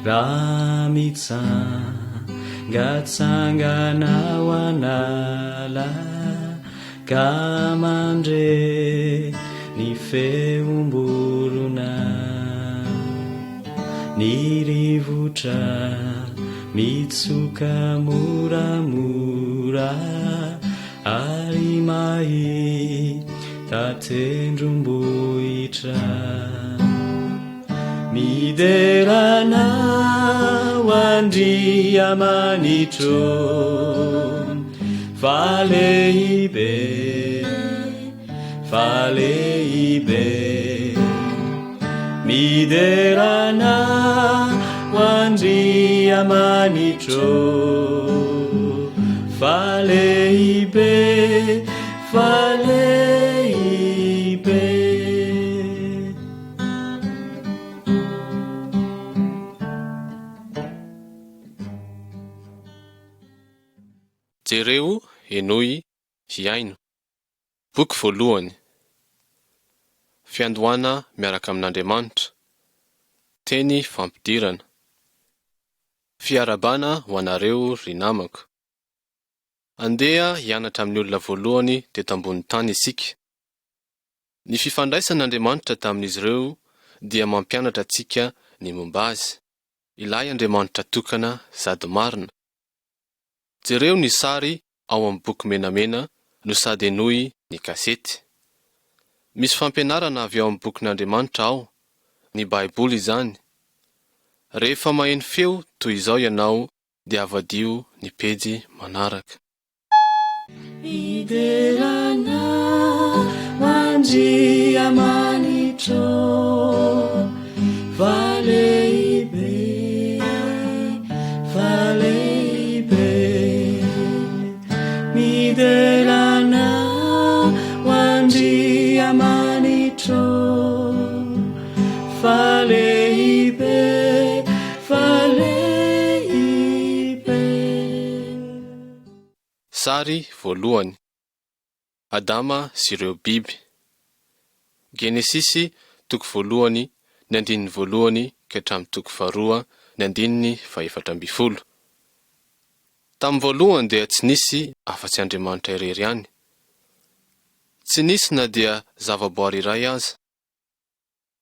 Ramitsangatsangana wanala kamandre ni feumburuna ni rivutra mitsuka muramura arimai tatendrumboitra miderana wandria manitro faleibe miderana wandria manitro faleibe Jereo Henoi Hiaino. Boky voalohany. Fiandohana miaraka amin'Andriamanitra. Teny fampidirana. Fiarabana ho anareo ry namako. Andeha hianatra amin'ny olona voalohany teto ambony tany isika. Ny fifandraisan'Andriamanitra tamin'izy ireo dia mampianatra antsika ny momba azy. Ilay Andriamanitra tokana sady marina. Jereo ny sary ao amin'ny boky menamena no sady Henoi ny kasety. Misy fampianarana avy ao amin'ny bokin'Andriamanitra ao, ny Baiboly izany. Rehefa maheno feo toy izao ianao dia avadio ny pejy manaraka. Miderana wandria manitro faleibe miderana wandria manitro faleibe Sary voalohany. Adama sy ireo biby. Genesisy toko voalohany ny andininy voalohany ka hatramin'ny toko faharoa ny andininy faha-14. Tamin'ny voalohany dia tsy nisy afa-tsy Andriamanitra irery ihany. Tsy nisy na dia zavaboary iray aza.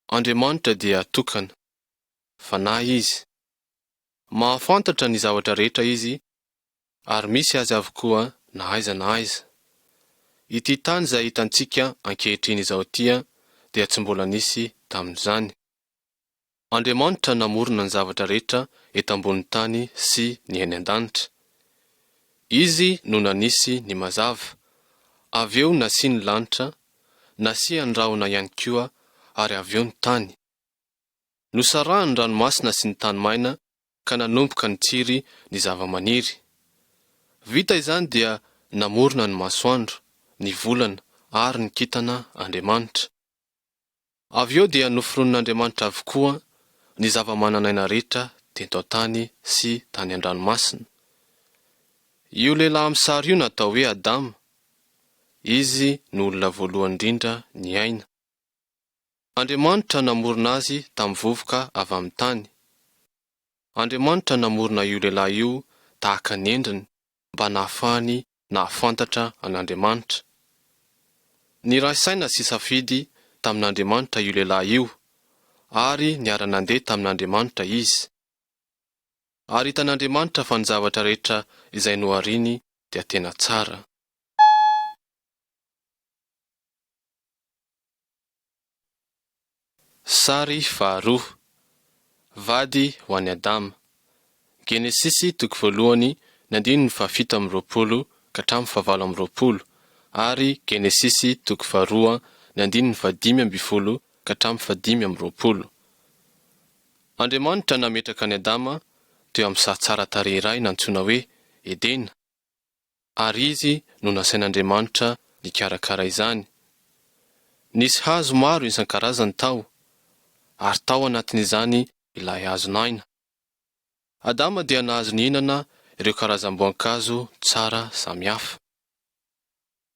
Andriamanitra dia tokana, fanahy izy. Mahafantatra ny zavatra rehetra izy, ary misy azy avokoa na aiza na aiza. Ity tany izay hitantsika ankehitriny izao tia dia tsy mbola nisy tamin'izany. Andriamanitra namorona ny zavatra rehetra eto ambony tany sy ny eny an-danitra. Izy no nanisy ny mazava, avy eo nasi ny lanitra, nasi andrahona ihany koa, ary avy eo ny tany. Nosarahany ranomasina sy ny tanymaina, ka nanomboka nitsiry ny zava-maniry. Vita izany dia namorona ny masoandro, ny volana, ary ny kintana Andriamanitra. Avy eo dia noforon'Andriamanitra avokoa ny zava-mananaina rehetra teto an-tany sy tany an-dranomasina. Io lehilahy amin'ny sary io natao hoe Adama. Izy no olona voalohany indrindra ny aina. Andriamanitra namorona azy tamin'ny vovoka avy amin'ny tany. Andriamanitra namorona io lehilahy io tahaka ny endriny mba nahafahany nahafantatra an'Andriamanitra. Nirasaina sy safidy tamin'Andriamanitra io lehilahy io, ary niara-nandeha tamin'Andriamanitra izy. Ary hitan'Andriamanitra fa ny zavatra rehetra izay nohariny dia tena tsara. Sary faharoa. Vady ho an'i Adama. Genesisy toko voalohany ny andininy faha-17 ka hatramin'ny faha-20, ary Genesisy toko faharoa ny andininy faha-15 ka hatramin'ny faha-15. Andriamanitra nametraka an'i Adama teo amin'ny saha tsara tarehy iray nantsoina hoe Edena, ary izy no nasain'Andriamanitra nikarakara izany. Nisy hazo maro isan-karazany tao, ary tao anatin'izany ilay hazonaina. Adama dia nahazo nihinana ireo karazam-boankazo tsara samihafa.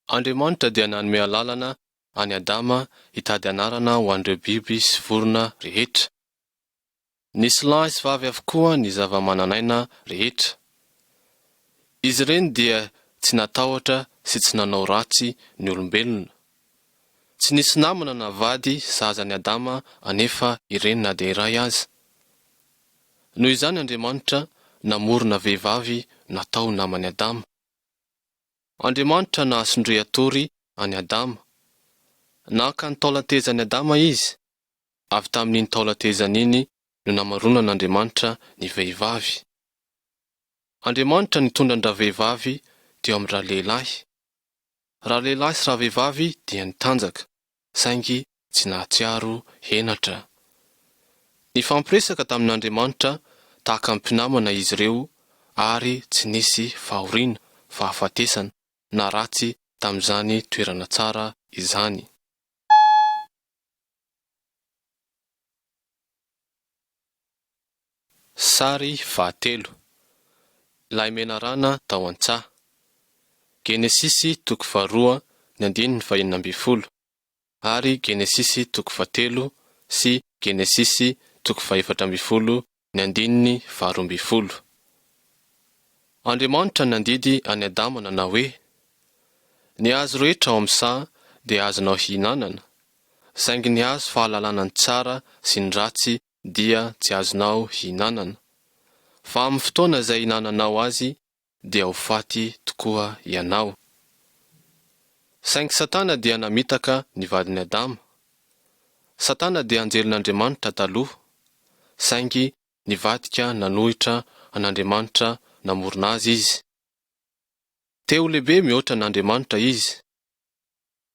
Andriamanitra dia nanome alalana any Adama hitady anarana ho an'ireo biby sy vorona rehetra. nisy lahy sy vavy avokoa ny zava-mananaina rehetra. Izy ireny dia tsy natahotra sy tsy nanao ratsy ny olombelona. Tsy nisy namana na vady sahazan'i Adama anefa ireny na dia iray aza. Noho izany Andriamanitra namorona vehivavy natao namani Adama. Andriamanitra nahasondriatory any Adama. Naka ny taolatezan'i Adama izy. Avy tamin'iny taolatezana iny no namaronan'Andriamanitra ny vehivavy. Andriamanitra nitondra ny rahavehivavy teo amin'ny rahalehilahy. Rahalehilahy sy rahavehivavy dia nitanjaka, saingy tsy nahatsiaro henatra. Nifampiresaka tamin'Andriamanitra tahaka ny mpinamana izy ireo ary tsy nisy fahoriana, fahafatesana na ratsy tamin'izany toerana tsara izany. Sary fahatelo. Ilay menarana tao an-tsaha. Genesisy 2:2-20 ary Genesisy 3 sy Genesisy 2:12-12. Andriamanitra nandidy any Adama nanao hoe: ny hazo rehetra ao amin'ny saha dia azonao hihinanana, saingy ny hazo fahalalana ny tsara sy ny ratsy dia tsy azonao hihinanana. Fa amin'ny fotoana izay hinananao azy dia ho faty tokoa ianao. Saingy Satana dia namitaka ny vadin'i Adama. Satana dia anjelin'Andriamanitra taloha, saingy nivadika nanohitra an'Andriamanitra namorona azy izy. Teo lehibe mihoatra n'Andriamanitra izy.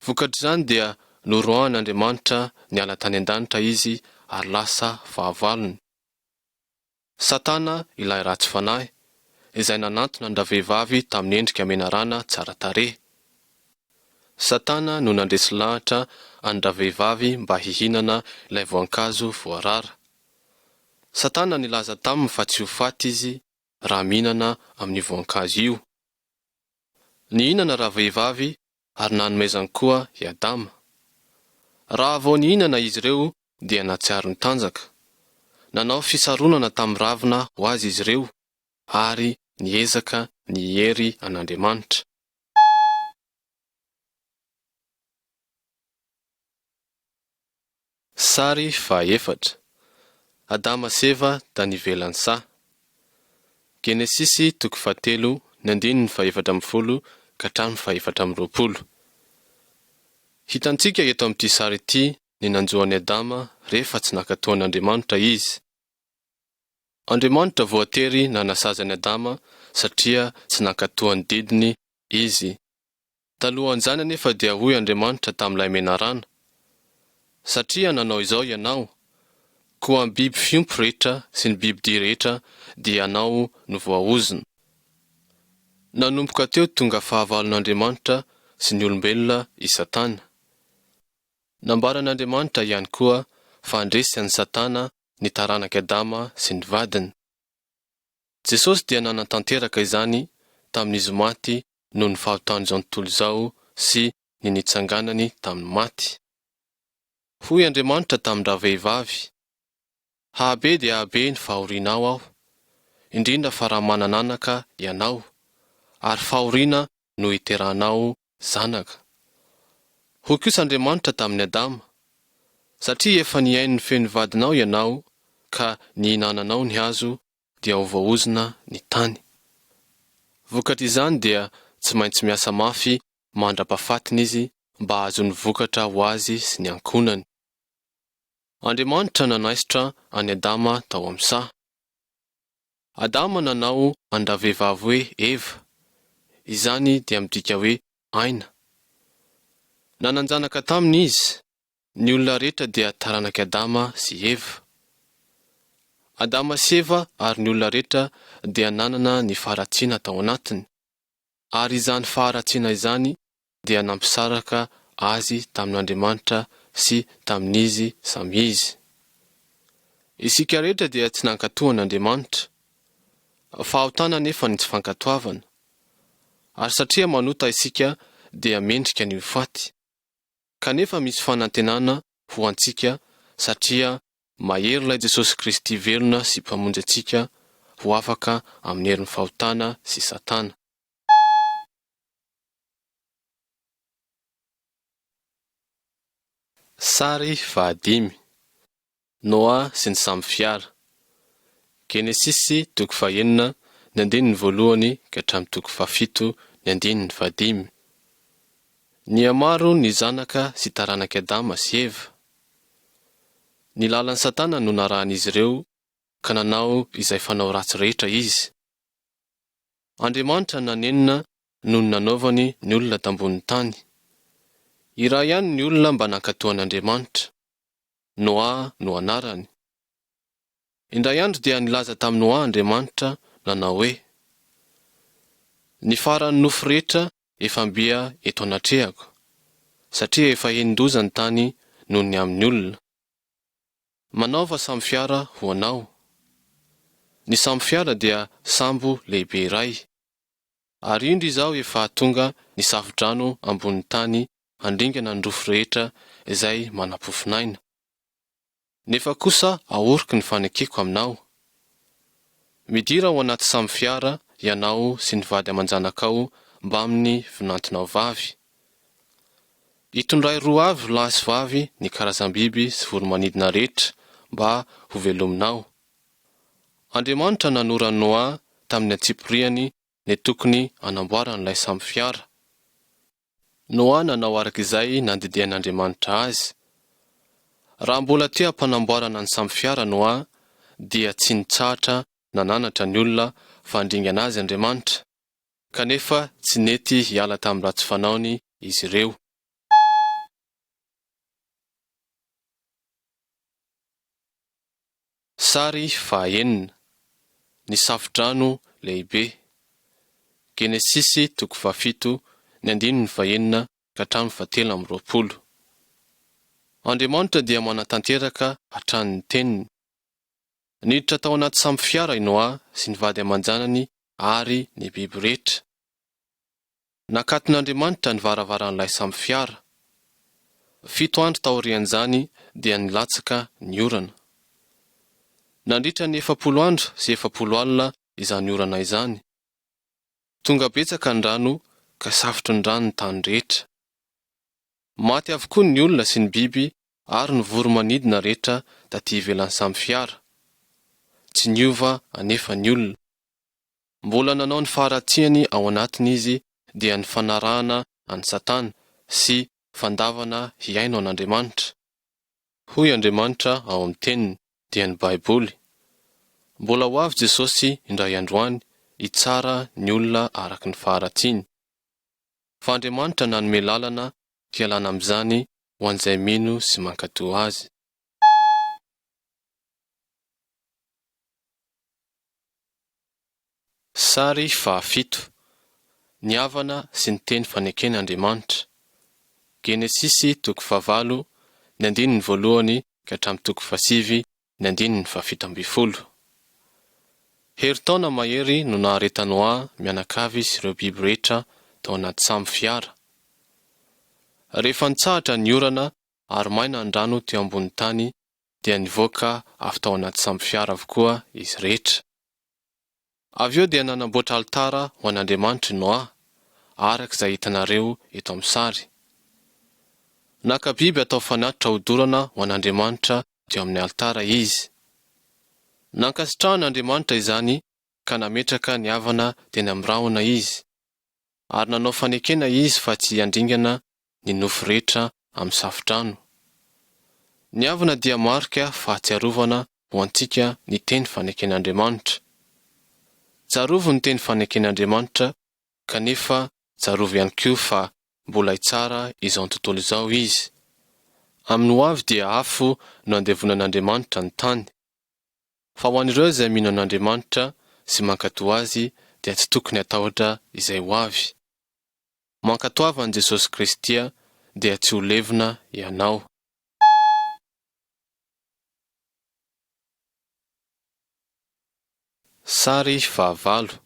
Vokatr'izany dia norohan'Andriamanitra niala tany an-danitra izy ary lasa fahavalony. Satana ilay ratsy fanahy, izay nanantona ny rahavehivavy tamin'ny endrika menarana tsara tarehy. Satana no nandresy lahatra any rahavehivavy mba hihinana ilay voankazo voarara. Satana nilaza taminy fa tsy ho faty izy raha mihinana amin'ny voankazo io. Nihinana rahavehivavy ary nanomezany koa i Adama. Raha vao nihinana izy ireo dia natsiaro ny tanjaka. Nanao fisaronana tamin'ny ravina ho azy izy ireo ary niezaka nihery an'Andriamanitra. Sary fahaefatra. Adama sy Eva da nivelan'ny saha. Genesisy 3:17-20. Hitantsika eto amin'ity sary ity ny nanjohan'i Adama rehefa tsy nankatoan'Andriamanitra izy. Andriamanitra voatery nanasazan'i Adama satria tsy nankatoany didiny izy. Talohan'izany anefa dia hoy Andriamanitra tamin'ilay menarana: satria nanao izao ianao, koa ny biby fiompy rehetra sy ny bibidia rehetra dia anao no voaozina. Nanomboka teo tonga fahavalon'Andriamanitra sy ny olombelona i Satana. Nambaran'Andriamanitra ihany koa fa handresy an'i Satana ny taranak'i Adama sy ny vadiny. Jesosy dia nanantanteraka izany tamin'izy maty noho ny fahatanjao tontolo izao sy ny nitsanganany tamin'ny maty. Hoy Andriamanitra tamin'ny rahavehivavy: hahabe dia hahabe ny fahorianao aho, indrindra fa raha manananaka ianao, ary fahoriana no hiterahanao zanaka. Hoy kosa Andriamanitra tamin'i Adama: satria efa nihaino ny feon'ny vadinao ianao ka nihinananao ny hazo dia ho voaozina ny tany. Vokatra izany dia tsy maintsy miasa mafy mandra-pahafatiny izy mba azo ny vokatra ho azy sy ny ankonany. Andriamanitra nanaisitra any Adama tao amin'ny saha. Adama nanao any rahavehivavy hoe Eva, izany dia midika hoe aina. Nananjanaka taminy izy. Ny olona rehetra dia taranak'i Adama sy Eva. Adama sy Eva ary ny olona rehetra dia nanana ny faharatsiana tao anatiny, ary izany faharatsiana izany dia nampisaraka azy tamin'Andriamanitra sy tamin'izy samy izy. Isika rehetra dia tsy nankatoan'Andriamanitra. Fahotana nefa ny tsy fankatoavana, ary satria manota isika dia mendrika ny ho faty. Kanefa misy fanantenana ho antsika satria mahery ilay Jesosy Kristy velona sy mpamonjy antsika ho afaka amin'ny herin'ny fahotana sy Satana. Sary 5 Noa sy ny samby fiara. Genesisy 1:1 ka hatramin'ny 7:1. Niamaro ny zanaka sy taranaka Adama sy Eva. Ny lalan'ny Satana no narahan'izy ireo ka nanao izay fanao ratsy rehetra izy. Andriamanitra nanenina noho ny nanaovany ny olona tambonin'ny tany. Iray ihany ny olona mba nankatoan'Andriamanitra. Noa no anarany. Indray andro dia nilaza tamin'ny Noa Andriamanitra nanao hoe, ny faran'ny nofo rehetra efa mbia eto anatrehako, satria efa henin-doza ny tany noho ny amin'ny olona. Manaova samby fiara ho anao. Ny samby fiara dia sambo lehibe iray. Ary indro izao efa tonga ny safodrano ambonin'ny tany handringana ny rofo rehetra izay manam-pofinaina. Nefa kosa ahoriko ny fanekeko aminao. Midira ao anaty samby fiara ianao sy ny vady aman-janakao mba amin'ny vinantonao vavy. Hitondray roa avy lahy sy vavy ny karazam-biby sy voromanidina rehetra mba ho velominao. Andriamanitra nanora Noa tamin'ny atsipiriany ny tokony anamboaran'ilay samby fiara. Noa nanao arak'izay nandidian'Andriamanitra azy. Raha mbola tia hampanamboarana ny samby fiara Noa, dia tsy nitsahatra nananatra ny olona fa handringana azy Andriamanitra, kanefa tsy nety hiala tamin'ny ratsy fanaony izy ireo. Sary 6 Ny safodrano lehibe. Genesisy 7:1 ka hatramin'ny 7:20. Andriamanitra dia manatanteraka hatrany ny teniny. Niditra tao anaty samby fiara i Noa sy ny vady aman-janany ary ny biby rehetra. Nakaton'Andriamanitra ny varavaran'ilay samby fiara. 7 andro taorian'izany dia nilatsaka ny orana. Nandritra ny 70 andro sy 70 alina izany orana izany. Tonga betsaka ny rano ka safotry ny rano ny tany rehetra. Maty avokoa ny olona sy ny biby ary ny voromanidina rehetra taty ivelan'ny samby fiara. Tsy niova anefa ny olona. Mbola nanao ny faharatiany ao anatiny izy dia ny fanarahana any Satana sy fandavana hiaino an'Andriamanitra. Hoy Andriamanitra ao amin'ny teniny dia ny Baiboly. Mbola ho avy Jesosy indray androany hitsara ny olona araka ny faharatiany. Fa Andriamanitra nanome lalana hialana amin'izany ho an'izay mino sy mankatoa azy. Sary 7 Ny havana sy ny teny faneken'Andriamanitra. Genesisy 9:1 ka hatramin'ny 7:17. Herintaona mahery no nahareta Noa mianakavy sy ireo biby rehetra tao anaty samby fiara. Rehefa nitsahatra ny orana ary maina ny rano teo ambonin'ny tany, dia nivoaka avy tao anaty samby fiara avokoa izy rehetra. Avy eo dia nanamboatra alitara ho an'Andriamanitra Noa, arak'izay hitanareo eto amin'ny sary. Naka biby atao fanatitra hodorana ho an'Andriamanitra teo amin'ny alitara izy. Nankasitrahan'Andriamanitra izany ka nametraka ny havana teny amin'ny rahona izy, ary nanao fanekena izy fa tsy handringana ny nofo rehetra amin'ny safodrano. Ny havana dia marika fahatsiarovana ho antsika ny teny faneken'Andriamanitra. Tsarovo ny teny faneken'Andriamanitra, kanefa tsarovo ihany koa fa mbola hitsara izao tontolo izao izy. Amin'ny ho avy dia afo no andevonan'Andriamanitra ny tany. Fa ho an'ireo izay mino an'Andriamanitra sy mankatoa azy dia tsy tokony hatahotra izay ho avy. Mankatoava an'i Jesosy Kristy dia tsy ho levona ianao. Sary 8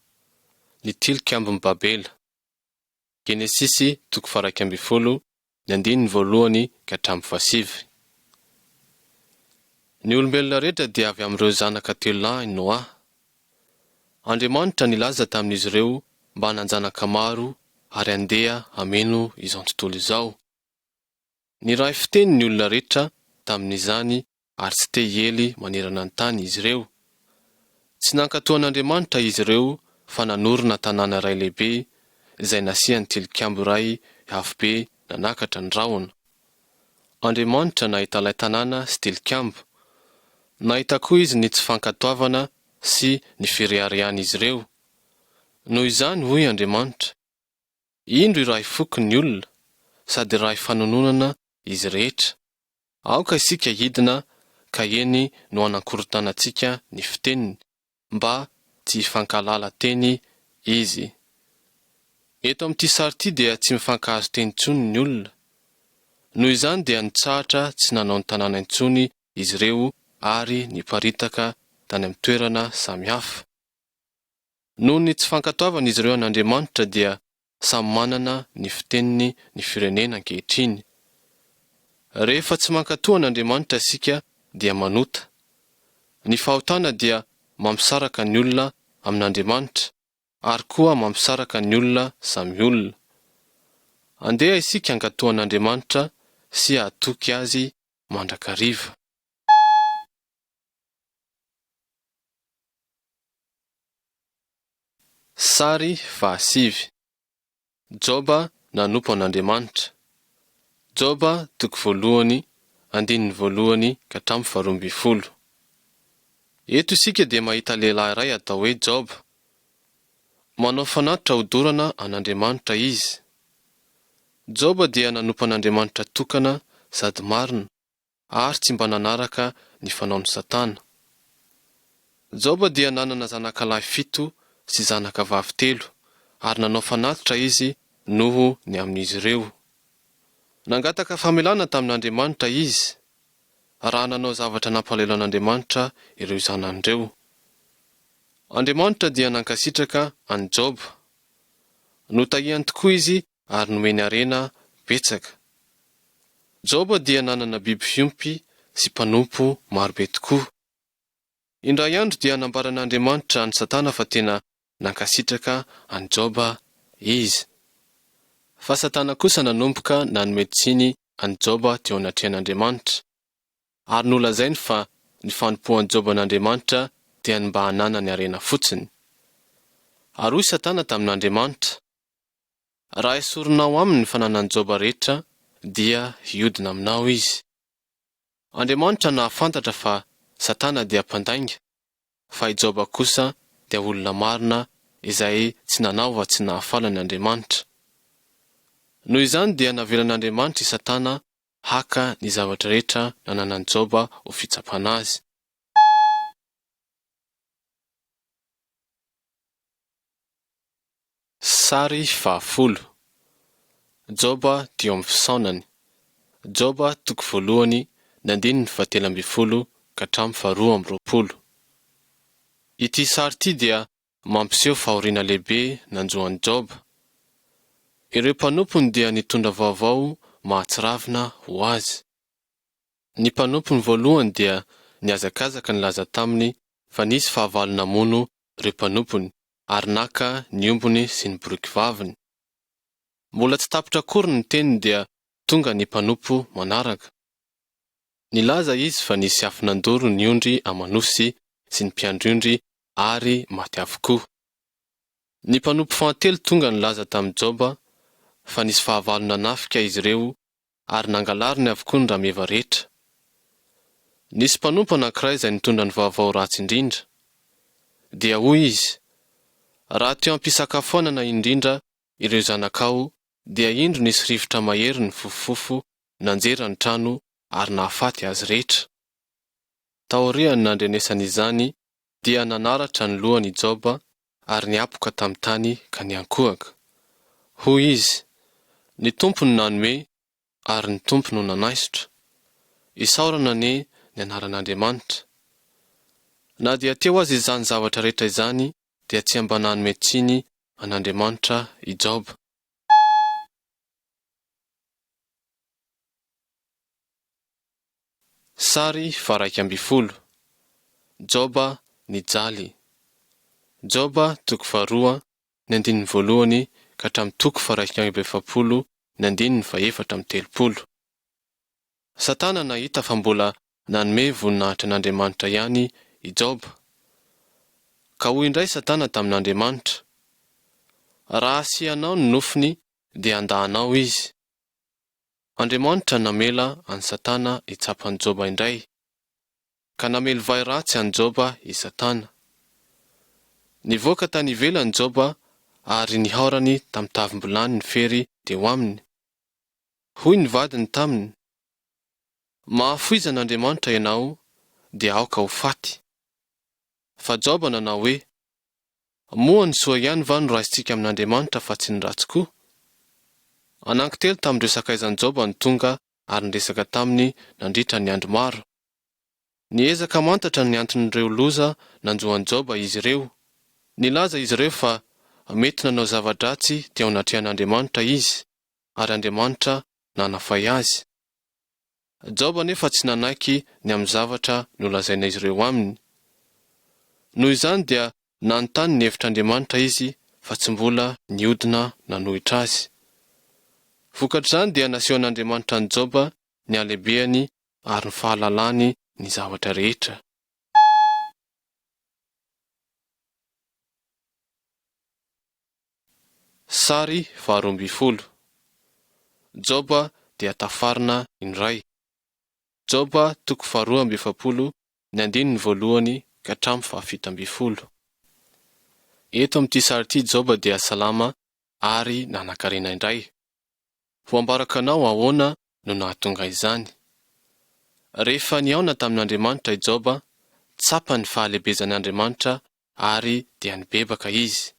Ny tilikambon'i Babela. Genesisy 1:1 ka hatramin'ny 7. Ny olombelona rehetra dia avy amin'ireo zanaka telo lahy Noa. Andriamanitra nilaza tamin'izy ireo mba hananjanaka maro ary andeha hameno izao tontolo izao. Niray fiteny ny olona rehetra tamin'izany ary tsy te hiely manerana ny tany izy ireo. Tsy nankatoan'Andriamanitra izy ireo fa nanorina tanàna iray lehibe izay nasiany tilikambo iray avo be nanakatra ny rahona. Andriamanitra nahita ilay tanàna sy tilikambo. Nahita koa izy ny tsy fankatoavana sy ny fireharehan'izy ireo. Noho izany hoy Andriamanitra, indro iray foko ny olona sady iray fanononana izy rehetra. Aoka isika hidina ka eny no hanakorotanantsika ny fiteniny mba tsy hifankalala teny izy. Eto amin'ity sary ity dia tsy mifankahazo teny intsony ny olona. Noho izany dia nitsahatra tsy nanao ny tanàna intsony izy ireo ary niparitaka tany amin'ny toerana samihafa. Noho ny tsy fankatoavana izy ireo an'Andriamanitra dia samy manana ny fiteniny ny firenena ankehitriny. Rehefa tsy mankatoa an'Andriamanitra isika dia manota. Ny fahotana dia mampisaraka ny olona amin'Andriamanitra ary koa mampisaraka ny olona samy olona. Andeha isika hankatoa an'Andriamanitra sy hahatoky azy mandrakariva. Sary 7. Joba nanompo an'Andriamanitra. Joba 1:1-12. Eto isika dia mahita lehilahy iray atao hoe Joba. Manao fanatitra hodorana an'Andriamanitra izy. Joba dia nanompo an'Andriamanitra tokana sady marina ary tsy mba nanaraka ny fanaon'ny Satana. Joba dia nanana zanakalahy 7 sy zanakavavy 3 ary nanao fanatitra izy noho ny amin'izy ireo. Nangataka famelana tamin'Andriamanitra izy raha nanao zavatra nampalahelo an'Andriamanitra ireo zanan'ireo. Andriamanitra dia nankasitraka an Joba. Notahihany tokoa izy ary nomeny harena betsaka. Joba dia nanana biby fiompy sy mpanompo marobe tokoa. Indray andro dia nambaran'Andriamanitra any Satana fa tena nankasitraka an Joba izy. Fa Satana kosa nanomboka nanome tsiny an Joba teo anatrehan'Andriamanitra. Ary nolazainy fa ny fanompoan Joba an'Andriamanitra dia mba hanana ny harena fotsiny. Ary hoy Satana tamin'Andriamanitra, raha esorinao aminy ny fananan Joba rehetra dia hiodina aminao izy. Andriamanitra nahafantatra fa Satana dia mpandainga, fa i Joba kosa dia olona marina izay tsy nanao tsy nahafaly ny Andriamanitra. Noho izany dia navelan'Andriamanitra i Satana haka ny zavatra rehetra nananan Joba ho fitsapana azy. Sary 10. Joba teo amin'ny fisaonany. Joba 1:1-12. Ity sary ity dia mampiseho fahoriana lehibe nanjoan'i Joba. Ireo mpanompony dia nitondra vaovao mahatsiravina ho azy. Ny mpanompony voalohany dia niazakazaka nilaza taminy fa nisy fahavalo namono ireo mpanompony ary naka ny ombony sy ny boriky vaviny. Mbola tsy tapitra akory ny teniny dia tonga ny mpanompo manaraka. Nilaza izy fa nisy afo nandoro ny ondry amanosy sy ny mpiandry-ondry ary maty avokoa. Ny mpanompo fahatelo tonga nilaza tamin'i Joba fa nisy fahavalo nanafika izy ireo ary nangalariny avokoa ny rameva rehetra. Nisy mpanompo anankiray izay nitondra ny vaovao ratsy indrindra. Dia hoy izy, raha teo ampisakafoanana indrindra ireo zanakao dia indro nisy rivotra mahery ny fofofofo nanjera ny trano ary nahafaty azy rehetra. Taoriany nandrenesany izany dia nanaratra ny lohany Joba ary niapoka tamin'ny tany ka niankohaka. Hoy izy, ny tompony nanome ary ny tompony no nanaisotra. Isaorana ane ny anaran'Andriamanitra. Na dia teo azy izany zavatra rehetra izany dia tsy mba nanome tsiny an'Andriamanitra i Joba. Sary faraika amby folo. Joba ny jaly. Joba toko faharoa ny andininy voalohany ka hatramin'ny toko faraika amby efapolo ny andininy faefatra amby telopolo. Satana nahita fa mbola nanome voninahitra n'Andriamanitra ihany i Joba. Ka hoy indray Satana tamin'Andriamanitra, raha asianao ny nofiny dia andahanao izy. Andriamanitra namela any Satana hitsapany Joba indray, ka namely vai ratsy any Joba i Satana. Nivoaka tany ivelany Joba ary nihaorany tamin'ny tavim-bolany ny fery teo aminy. Hoy ny vadiny taminy, mahafoizan'Andriamanitra ianao dia aoka ho faty. Fa Joba nanao hoe, moa ny soa ihany va no raisitsika amin'Andriamanitra fa tsy ny ratsy koa? Anankitelo tamin'ireo sakaizan'i Joba ny tonga ary niresaka taminy nandritra ny andro maro. Niezaka mantatra ny anton'ireo loza nanjohan'i Joba izy ireo. Nilaza izy ireo fa mety nanao zava-dratsy teo anatrehan'Andriamanitra izy, ary Andriamanitra nanafay azy. Joba nefa tsy nanaiky ny amin'ny zavatra nolazaina izy ireo aminy. Noho izany dia nanontany ny hevitr'Andriamanitra izy fa tsy mbola niodina nanohitra azy. Vokatr'izany dia nasehon'Andriamanitra ny Joba ny halehibeny ary ny fahalalany ny zavatra rehetra. Sary faharoa amby folo. Joba dia tafarina indray. Joba toko faharoa amby efapolo ny andininy voalohany ka hatramin'ny fahafito amby folo. Eto amin'ity sary ity Joba dia salama ary nanan-karena indray. Ho ambaraka anao ahoana no nahatonga izany. Rehefa nihaona tamin'Andriamanitra i Joba, tsapa ny fahalebezan'Andriamanitra ary dia nibebaka izy.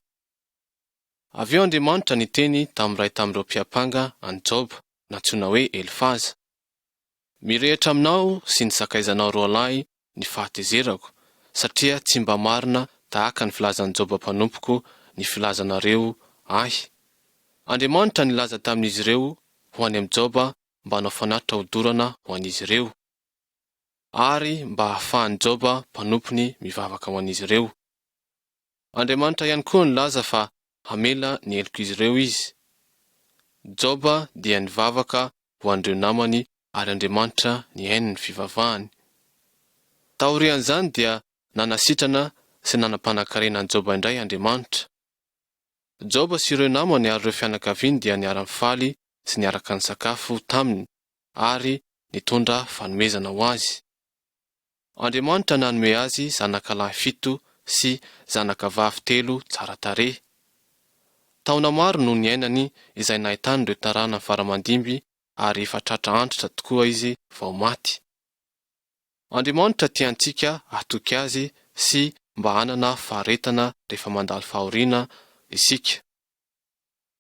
Avy eo Andriamanitra niteny tamin'iray tamin'ireo mpiapanga any Joba, natsoina hoe Elifaza. Mirehitra aminao sy ny sakaizanao roalahy ny fahatezerako, satria tsy mba marina tahaka ny filazan'i Joba mpanompoko ny filazanareo ahy. Andriamanitra nilaza tamin'izy ireo ho any amin'ny Joba mba hanao fanatitra hodorana ho an'izy ireo, ary mba hahafahan'i Joba mpanompony mivavaka ho an'izy ireo. Andriamanitra ihany koa nilaza fa hamela ny heloko izy ireo izy. Joba dia nivavaka ho an'ireo namany ary Andriamanitra nihaino ny fivavahany. Taorian'izany dia nanasitrana sy nanam-panan-karenan'i Joba indray Andriamanitra. Joba sy ireo namany ary ireo fianakaviany dia niara-mifaly sy niaraka nisakafo taminy ary nitondra fanomezana ho azy. Andriamanitra nanome azy zanakalahy 7 sy zanakavavy 3 tsara tarehy. Taona maro no niainany izay nahitany ireo tarana faramandimby ary efa tratra antratra tokoa izy vao maty. Andriamanitra tiantsika hatoky azy sy mba hanana faharetana rehefa mandalo fahoriana isika.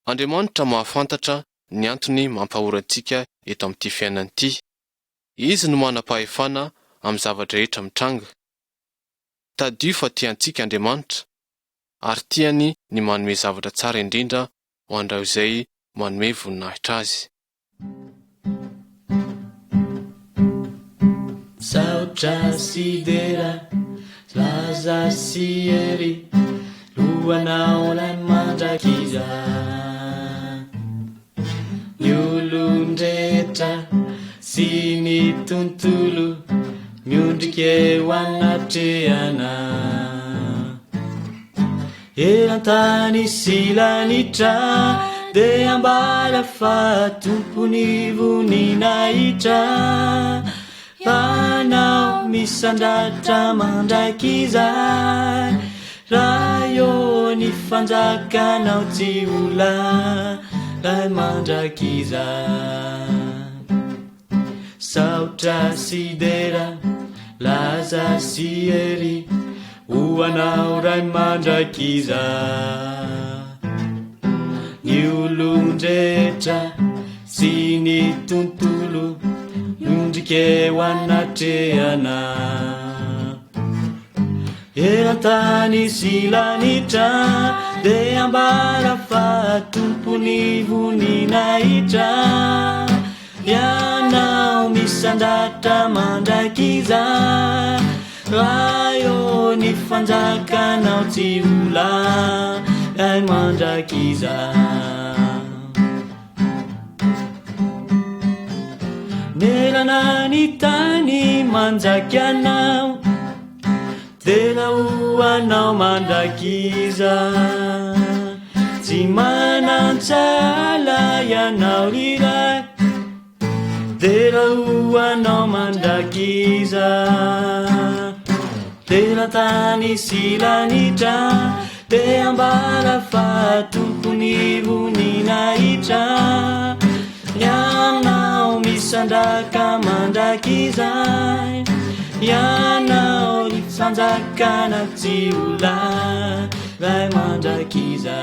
Andriamanitra mahafantatra ny antony mampahorantsika eto amin'ity fiainana ity. Izy no manam-pahefana amin'ny zavatra rehetra mitranga. Tadio fa tiantsika Andriamanitra ary tiany ny manome zavatra tsara indrindra ho an'ireo izay manome voninahitra azy. Saotra sy dera, laza sy ery, lohanao lany mandrakiza. Ny olon-drehetra sy ny tontolo miondrika eo anatrehana. Eran-tany sy lanitra de ambara fa tompony voninahitra. Anao misandratra mandrakiza, raha eo ny fanjakanao tsy ola lay mandrakiza. Saotra sy dera, laza sy ery, ho anao ray mandrakiza. Ny olon-drehetra sy ny tontolo miondrika eo anatrehana. Eran-tany sy lanitra de ambara fa tompony voninahitra. ianao misandatra mandrakiza raha eo ny fanjakanao tsy ola ay mandrakiza nelana ny tany manjaky anao de lahoanao mandrakiza tsy manantsala ianao iray de lahoanao mandrakiza de latany silanitra de ambara fa tompony voninahitra ianao misandraka mandrakizay ianao sanjakana tsy ola ray mandrakiza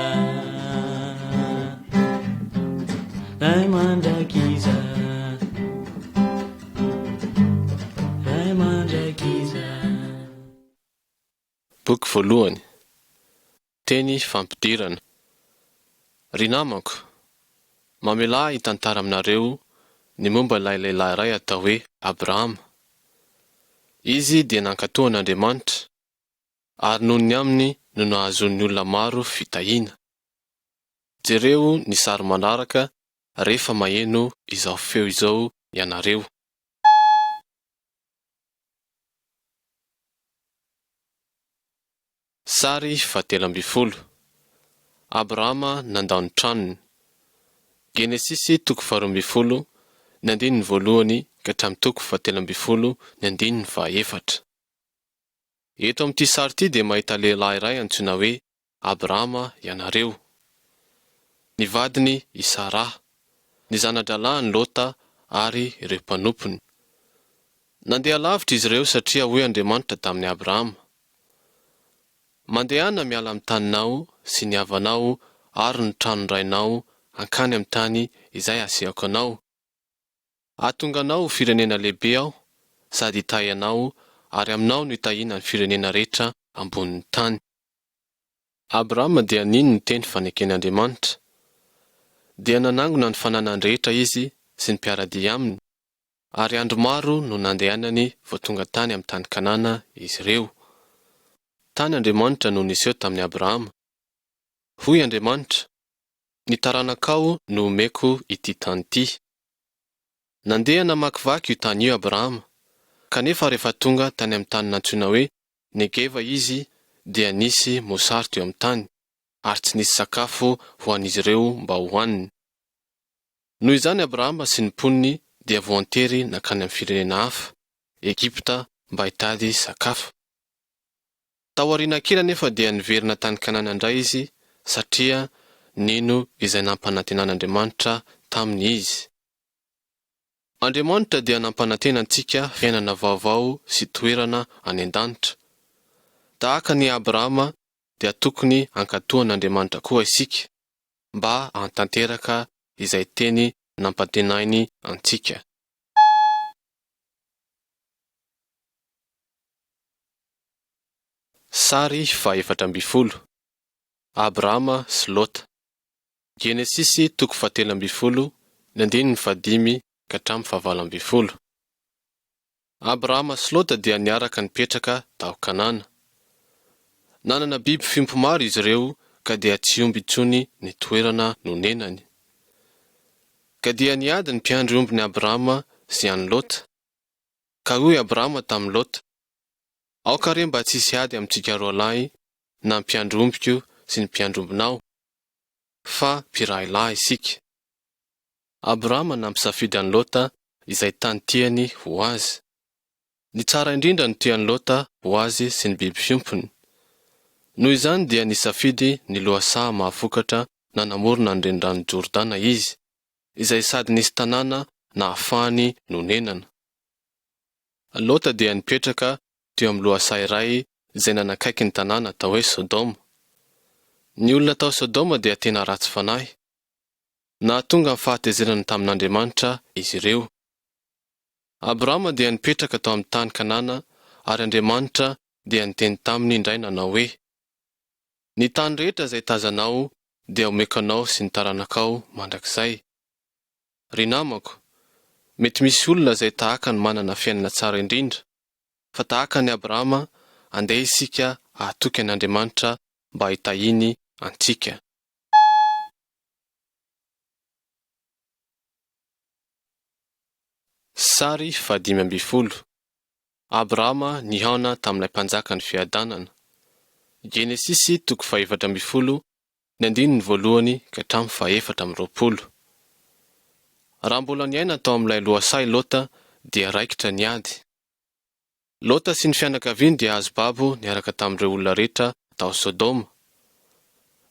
ray mandrakiza ray mandrakiza. Boky voalohany. Teny fampidirana. Ry namako, mamela hitantara aminareo ny momba ilay lehilahy iray atao hoe Abrahama. Izy dia nankatoa an'Andriamanitra ary noho ny aminy no nahazon'ny olona maro fitahiana. Jereo ny sary manaraka rehefa maheno izao feo izao ianareo. Sary 17. Abrahama nandao ny tranony. Genesisy 12 ny 1 ka hatramin'ny 17 . Eto amin'ity sary ity dia mahita lehilahy iray antsoina hoe Abrahama ianareo. Ny vadiny i Sara, ny zana-dralahiny Lota ary ireo mpanompony. Nandeha lavitra izy ireo satria hoy Andriamanitra tamin'ny Abrahama: mandehana miala amin'ny taninao sy ny havanao ary ny tranondrainao ankany amin'ny tany izay asehako anao. Ahatonganao firenena lehibe aho sady hitahianao ary aminao no hitahiana ny firenena rehetra ambonin'ny tany. Abrahama dia nino ny teny faneken'Andriamanitra, dia nanangona ny fananany rehetra izy sy ny mpiara-dia aminy, ary andro maro no nandehanany vao tonga tany amin'ny tany Kanana izy ireo. Tany Andriamanitra no niseho tamin'ny Abrahama. Hoy Andriamanitra: ny taranakao no omeko ity tany ity. Nandeha namakivaky io tany io Abrahama, kanefa rehefa tonga tany amin'ny tany nantsoina hoe Negeva izy dia nisy mosary teo amin'ny tany, ary tsy nisy sakafo ho an'izy ireo mba hohaniny. Noho izany Abrahama sy ny mponiny dia voantery nakany amin'ny firenena hafa, Egipta, mba hitady sakafo. Taoriana kely nefa dia niverina tany Kanana indray izy satria nino izay nampanantenan'Andriamanitra taminy izy. Andriamanitra dia nampanantena antsika fiainana vaovao sy toerana any an-danitra. Tahaka ny Abrahama dia tokony hankatoan'Andriamanitra koa isika mba hantanteraka izay teny nampantenainy antsika. Sary 17. Abrahama sy Lota. Genesisy 17 ny 1 ka hatramin'ny 17. Abrahama sy Lota dia niaraka nipetraka tao Kanana. Nanana biby fiompy maro izy ireo ka dia tsy omby intsony ny toerana nonenany. Ka dia niady ny mpiandry ombiny Abrahama sy an'i Lota. Ka hoy Abrahama tamin'i Lota: aoka re mba tsy hisy ady amintsika roa lahy, na mpiandry ombiko sy ny mpiandry ombinao, fa mpirahay lahy isika. Abrahama nampisafidy an'i Lota izay tany tiany ho azy. Ny tsara indrindra ny tian'i Lota ho azy sy ny biby fiompiny. Noho izany dia nisafidy ny lohasaha mahafokatra nanamorona ny renirano Jordana izy, izay sady nisy tanàna na ahafahany nonenana. Lota dia nipetraka teo amin'ny lohasaha iray izay nanakaiky ny tanàna atao hoe Sodoma. Ny olona tao Sodoma dia tena ratsy fanahy. Nahatonga ny fahatezerana tamin'Andriamanitra izy ireo. Abrahama dia nipetraka tao amin'ny tany Kanana ary Andriamanitra dia niteny taminy indray nanao hoe: ny tany rehetra izay tazanao dia omeko anao sy ny taranakao mandrakizay. Ry namako, Mety misy olona izay tahaka ny manana fiainana tsara indrindra, fa tahaka ny Abrahama, andeha isika ahatoky an'Andriamanitra mba hitahiny antsika. Sary 5. Abrahama nihana tamin'ilay mpanjaka ny fiadanana. Genesisy 4:20, ny 1-4. Raha mbola niaina tao amin'ilay loasay Lota dia raikitra niady. Lota sy ny fianakaviany dia azo babo niaraka tamin'ireo olona rehetra tao Sodoma.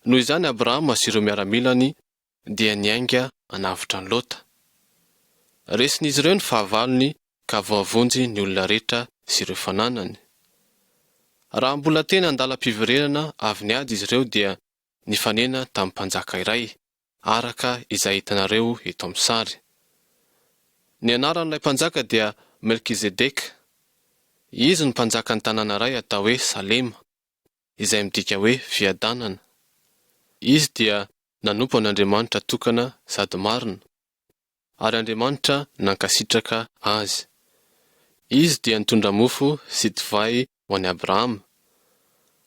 Noho izany Abrahama sy ireo miaramilany dia niainga anavitra ny Lota. Resin'izy ireo ny fahavalony ka voavonjy ny olona rehetra sy ireo fananany. Raha mbola tena andalam-piverenana avy niady izy ireo dia nifanena tamin'ny mpanjaka iray, araka izay hitanareo eto amin'ny sary. Ny anaran'ilay mpanjaka dia Melkizedeka. Izy ny mpanjaka ny tanàna iray atao hoe Salema, izay midika hoe fiadanana. Izy dia nanompo an'Andriamanitra tokana sady marina, ary Andriamanitra nankasitraka azy. Izy dia nitondra mofo sy divay ho an'i Abrahama.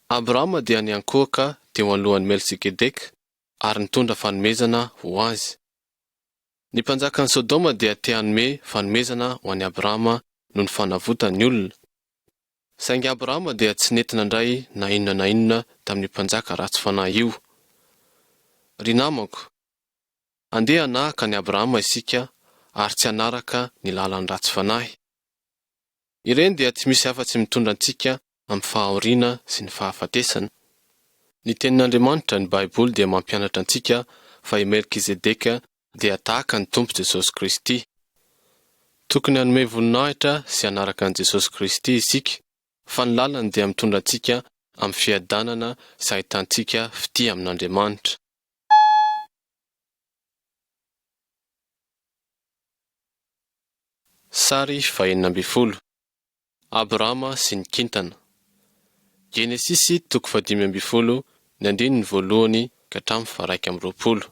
Abrahama dia niankohaka teo alohan'i Melkizedeka ary nitondra fanomezana ho azy. Ny mpanjakan'i Sodoma dia te hanome fanomezana ho an'i Abrahama noho ny fanavotany olona. Saingy Abrahama dia tsy nentina indray na inona tamin'ny mpanjaka ratsy fanahy io. Ry namako, andeha hanahaka ny Abrahama isika ary tsy hanaraka ny lalan'ny ratsy fanahy. Ireny dia tsy misy afa-tsy mitondra antsika amin'ny fahoriana sy ny fahafatesana. Ny tenin'Andriamanitra ny Baiboly dia mampianatra antsika fa i Melkizedeka dia tahaka ny Tompo Jesosy Kristy. Tokony hanome voninahitra sy hanaraka an'i Jesosy Kristy isika, fa ny lalany dia mitondra antsika amin'ny fiadanana sy ahitantsika fity amin'Andriamanitra. Sary 6. Abrahama sy ny kintana. Genesisy 5:5, ny 1-1.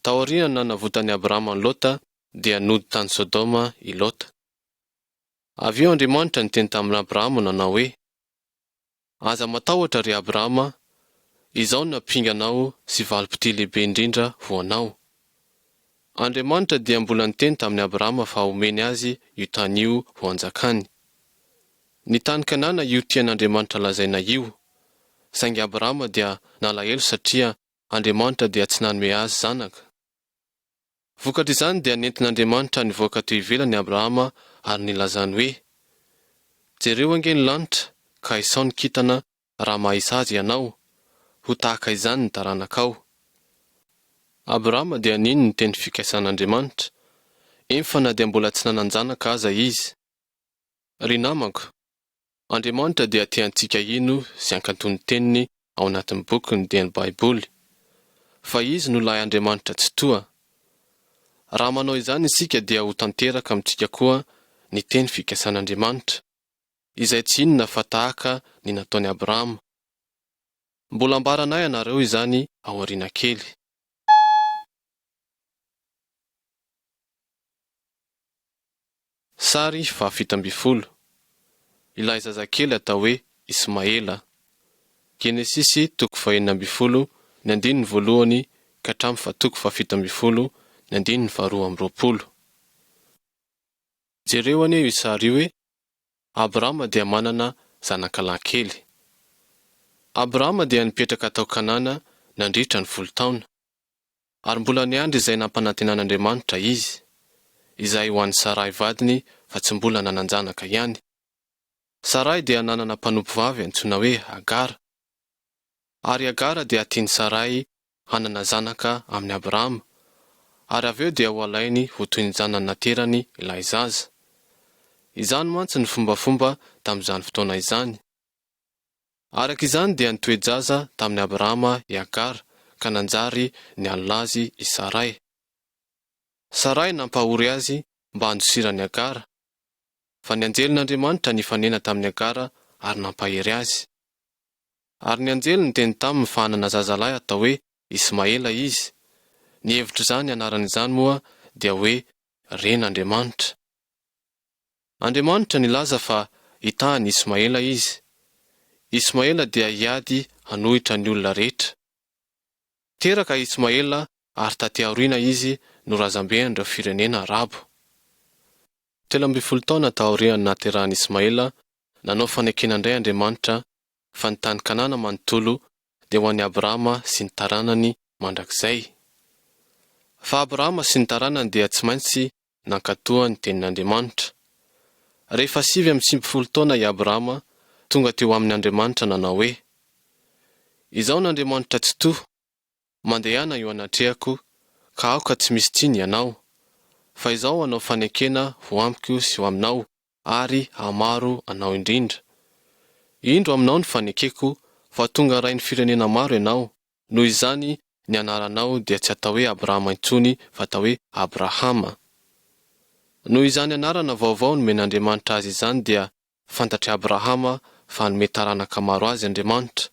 Taoriana nanavotany Abrahama ny Lota dia nody tany Sodoma i Lota. Avy eo Andriamanitra niteny tamin'Abrahama nanao hoe: aza matahotra ry Abrahama, izao ny nampinganao sy valim-pity lehibe indrindra ho anao. Andriamanitra dia mbola niteny tamin'ny Abrahama fa omeny azy io tany io ho anjakany. Ny tany Kanana io tian'Andriamanitra lazaina io, saingy Abrahama dia nalahelo satria Andriamanitra dia tsy nanome azy zanaka. Vokatra izany dia nentin'Andriamanitra nivoaka teo ivelany Abrahama ary nilazany hoe: jereo ange ny lanitra ka isao ny kintana raha mahisa azy ianao, ho tahaka izany ny taranakao. Abrahama dia nino ny teny fikaisan'Andriamanitra, efa na dia mbola tsy nanan-janaka aza izy. Ry namako, Andriamanitra dia tiantsika ino sy ankantony teniny ao anatin'ny bokiny dia ny Baiboly, fa izy no lahy Andriamanitra tsy toa. Raha manao izany isika dia ho tanteraka amintsika koa ny teny fikaisan'Andriamanitra, izay tsy inona fa tahaka ny nataony Abrahama. Mbola ambaranay ianareo izany ao aoriana kely. Sary 7. Ilay zazakely atao hoe Ismaela. Genesisy 4:1, ny 1-7, ny 1-2. Jereo anie io sary io hoe Abrahama dia manana zanakalahy kely. Abrahama dia nipetraka tao Kanana nandritra ny 10 taona, ary mbola niandry izay nampanantenan'Andriamanitra izy, izay ho an'ny Sarai vadiny fa tsy mbola nanan-janaka ihany. Sarai dia nanana mpanompo vavy antsoina hoe Agara, ary Agara dia tiany Sarai hanana zanaka amin'ny Abrahama, ary avy eo dia ho alainy ho toy ny zanany naterany ilay zaza. Izany mantsy ny fombafomba tamin'izany fotoana izany. Araka izany dia nitoejaza tamin'ny Abrahama i Agara ka nanjary ny alinazy i Sarai. Sarai nampahory azy mba handosirany Agara, fa ny anjelin'Andriamanitra nifanena tamin'ny Agara ary nampahery azy. Ary ny anjely niteny taminy fa hanana zazalahy atao hoe Ismaela izy. Ny hevitra izany anaran'izany moa dia hoe ren'Andriamanitra. Andriamanitra nilaza fa hitahany Ismaela izy. Ismaela dia hiady hanohitra ny olona rehetra. Teraka Ismaela ary taty aoriana izy no razamben'ireo firenena Arabo. 12 taona taorian'ny nahaterahany Ismaela, nanao fanekena indray Andriamanitra fa ny tany Kanana manontolo dia ho an'ny Abrahama sy ny taranany mandrakizay. Fa Abrahama sy ny taranany dia tsy maintsy nankatoa ny tenin'Andriamanitra. Rehefa 9 taona i Abrahama, tonga teo amin'ny Andriamanitra nanao hoe: Izaho n'Andriamanitra tsy toa, mandehana io anatrehako, ka aoka tsy misy tsiny ianao, fa izaho hanao fanekena ho amiko sy ho aminao, ary hamaro anao indrindra. Indro aminao ny fanekeko, fa tonga ray ny firenena maro ianao, noho izany ny anaranao dia tsy atao hoe Abrahama intsony fa atao hoe Abrahama. Noho izany anarana vaovao nomen'Andriamanitra azy izany dia fantatry Abrahama fa hanome taranaka maro azy Andriamanitra.